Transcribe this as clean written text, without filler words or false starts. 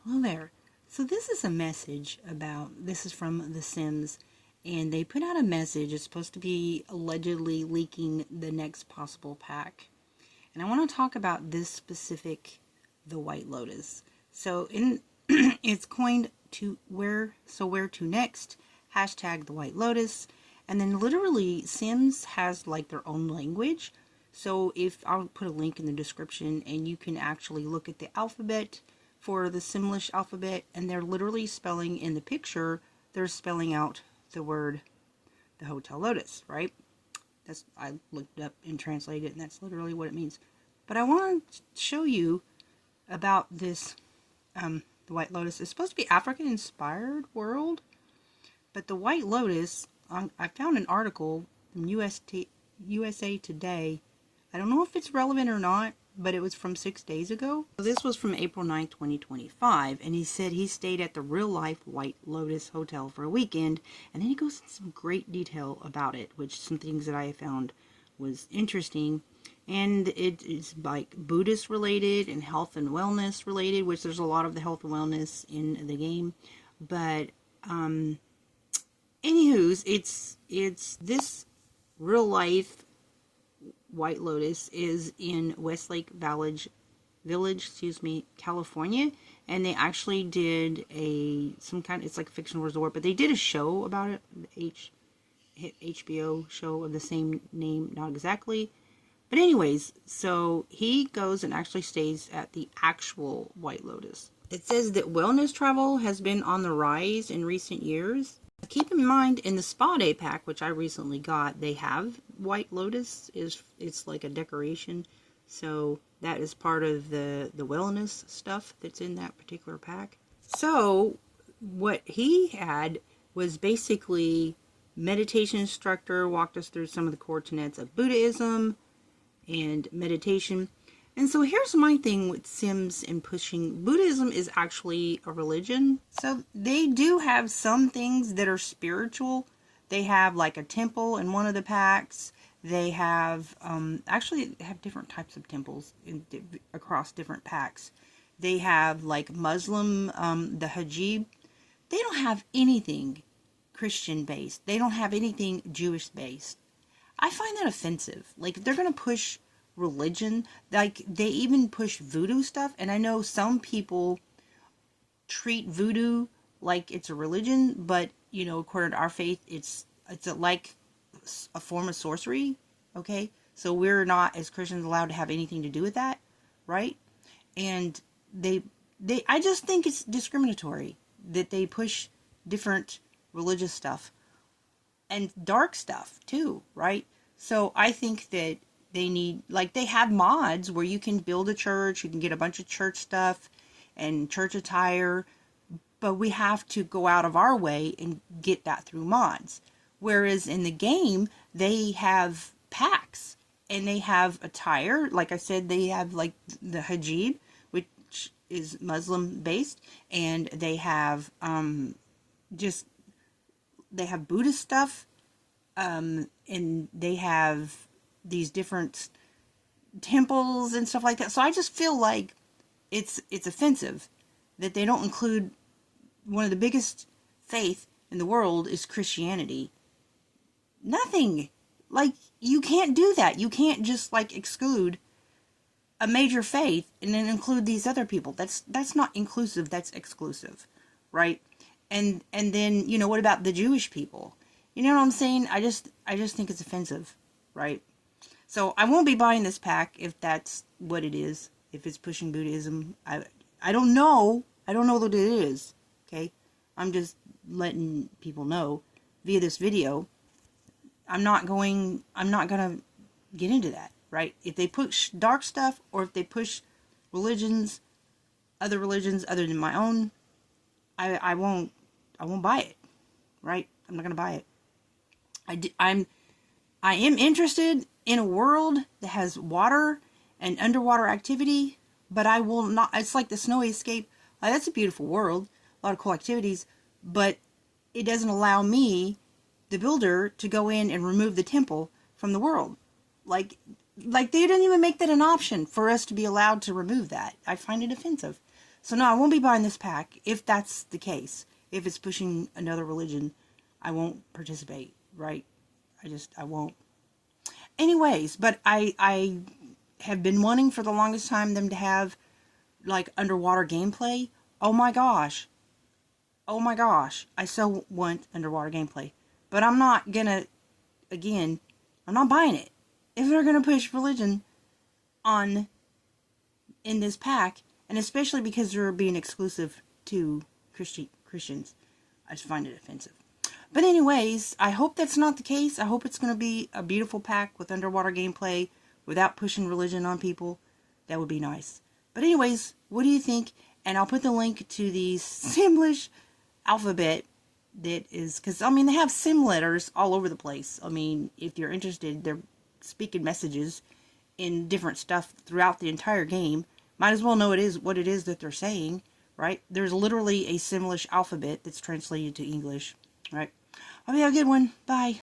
Hello there. So this is a message this is from The Sims, and they put out a message. It's supposed to be allegedly leaking the next possible pack. And I want to talk about this specific, the White Lotus. So it's coined to where to next, hashtag the White Lotus. And then literally Sims has like their own language. So if I'll put a link in the description and you can actually look at the alphabet for the Simlish alphabet, and they're literally spelling in the picture, they're spelling out the word, the Hotel Lotus, right? I looked it up and translated it, and that's literally what it means. But I want to show you about this, the White Lotus. It's supposed to be African-inspired world, but the White Lotus, I found an article from USA Today. I don't know if it's relevant or not, but it was from 6 days ago. So this was from April 9th, 2025, and he said he stayed at the real-life White Lotus Hotel for a weekend, and then he goes into some great detail about it, which some things that I found was interesting. And it is like Buddhist related and health and wellness related, which there's a lot of the health and wellness in the game. But anywho's, it's this real life White Lotus is in Westlake Village, California, and they actually did it's like a fictional resort, but they did a show about it, the HBO show of the same name, not exactly. But anyways, so he goes and actually stays at the actual White Lotus. It says that wellness travel has been on the rise in recent years. Keep in mind, in the spa day pack, which I recently got, they have White Lotus. It's like a decoration. So that is part of the wellness stuff that's in that particular pack. So what he had was basically meditation instructor, walked us through some of the core tenets of Buddhism and meditation. And so here's my thing with Sims and pushing. Buddhism is actually a religion. So they do have some things that are spiritual. They have like a temple in one of the packs. They have, actually have different types of temples across different packs. They have like Muslim, the Hajib. They don't have anything Christian based. They don't have anything Jewish based. I find that offensive. Like, if they're going to push religion, like, they even push voodoo stuff, and I know some people treat voodoo like it's a religion, but, you know, according to our faith, it's like a form of sorcery, okay? So we're not, as Christians, allowed to have anything to do with that, right? And I just think it's discriminatory that they push different religious stuff and dark stuff too, right? So I think that they need, like, they have mods where you can build a church, you can get a bunch of church stuff and church attire, but we have to go out of our way and get that through mods. Whereas in the game, they have packs and they have attire. Like I said, they have like the hijab, which is Muslim based, and they have they have Buddhist stuff, and they have these different temples and stuff like that. So I just feel like it's offensive that they don't include one of the biggest faith in the world is Christianity. Nothing. Like, you can't do that. You can't just like exclude a major faith and then include these other people. That's not inclusive, that's exclusive, right? And then, you know, what about the Jewish people? You know what I'm saying? I just think it's offensive, right? So I won't be buying this pack if that's what it is. If it's pushing Buddhism, I don't know. I don't know what it is. Okay, I'm just letting people know via this video. I'm not gonna get into that, right? If they push dark stuff, or if they push other religions other than my own, I won't buy it, right? I'm not gonna buy it. I am interested in a world that has water and underwater activity, but I will not. It's like the Snowy Escape. That's a beautiful world, a lot of cool activities, but it doesn't allow me, the builder, to go in and remove the temple from the world. Like they didn't even make that an option for us to be allowed to remove that. I find it offensive. So no, I won't be buying this pack if that's the case. If it's pushing another religion, I won't participate, right? I won't. Anyways, but I have been wanting for the longest time them to have like underwater gameplay. Oh my gosh. Oh my gosh. I so want underwater gameplay. But I'm not gonna, again, I'm not buying it. If they're gonna push religion on in this pack, and especially because they're being exclusive to Christians, I just find it offensive. But anyways, I hope that's not the case. I hope it's going to be a beautiful pack with underwater gameplay without pushing religion on people. That would be nice. But anyways, what do you think? And I'll put the link to the Simlish alphabet that is, because, I mean, they have sim letters all over the place. I mean, if you're interested, they're speaking messages in different stuff throughout the entire game. Might as well know what it is that they're saying, right? There's literally a Simlish alphabet that's translated to English, right? Hope you have a good one. Bye.